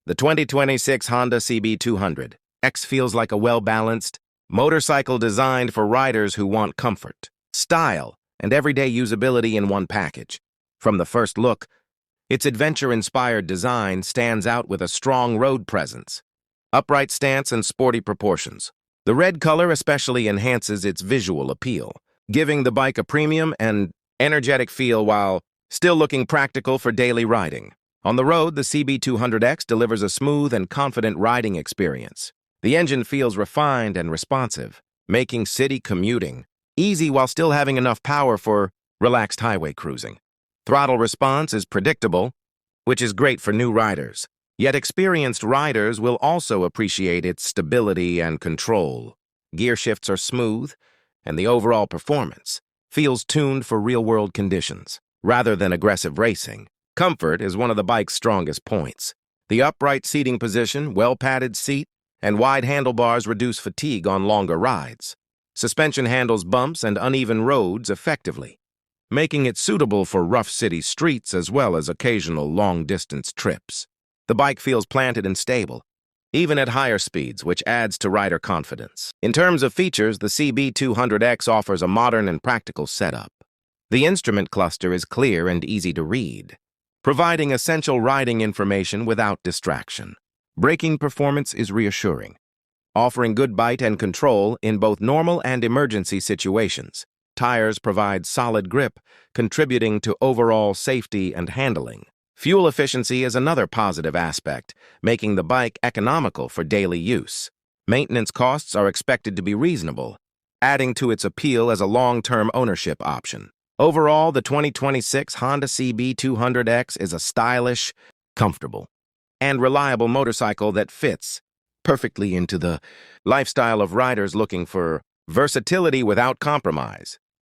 The 2026 Honda CB200X feels like a well-balanced motorcycle designed for riders who want comfort, style, and everyday usability in one package. From the first look, its adventure-inspired design stands out with a strong road presence, upright stance, and sporty proportions. The red color especially enhances its visual appeal, giving the bike a premium and energetic feel while still looking practical for daily riding. On the road, the CB200X delivers a smooth and confident riding experience. The engine feels refined and responsive, making city commuting easy while still having enough power for relaxed highway cruising. Throttle response is predictable, which is great for new riders. Yet experienced riders will also appreciate its stability and control. Gear shifts are smooth, and the overall performance feels tuned for real-world conditions, rather than aggressive racing. Comfort is one of the bike's strongest points. The upright seating position, well-padded seat, and wide handlebars reduce fatigue on longer rides. Suspension handles bumps and uneven roads effectively, making it suitable for rough city streets as well as occasional long-distance trips. The bike feels planted and stable, even at higher speeds, which adds to rider confidence. In terms of features, the CB200X offers a modern and practical setup. The instrument cluster is clear and easy to read, providing essential riding information without distraction. Braking performance is reassuring, offering good bite and control in both normal and emergency situations. Tires provide solid grip, contributing to overall safety and handling. Fuel efficiency is another positive aspect, making the bike economical for daily use. Maintenance costs are expected to be reasonable, adding to its appeal as a long-term ownership option. Overall, the 2026 Honda CB200X is a stylish, comfortable, and reliable motorcycle that fits perfectly into the lifestyle of riders looking for versatility without compromise.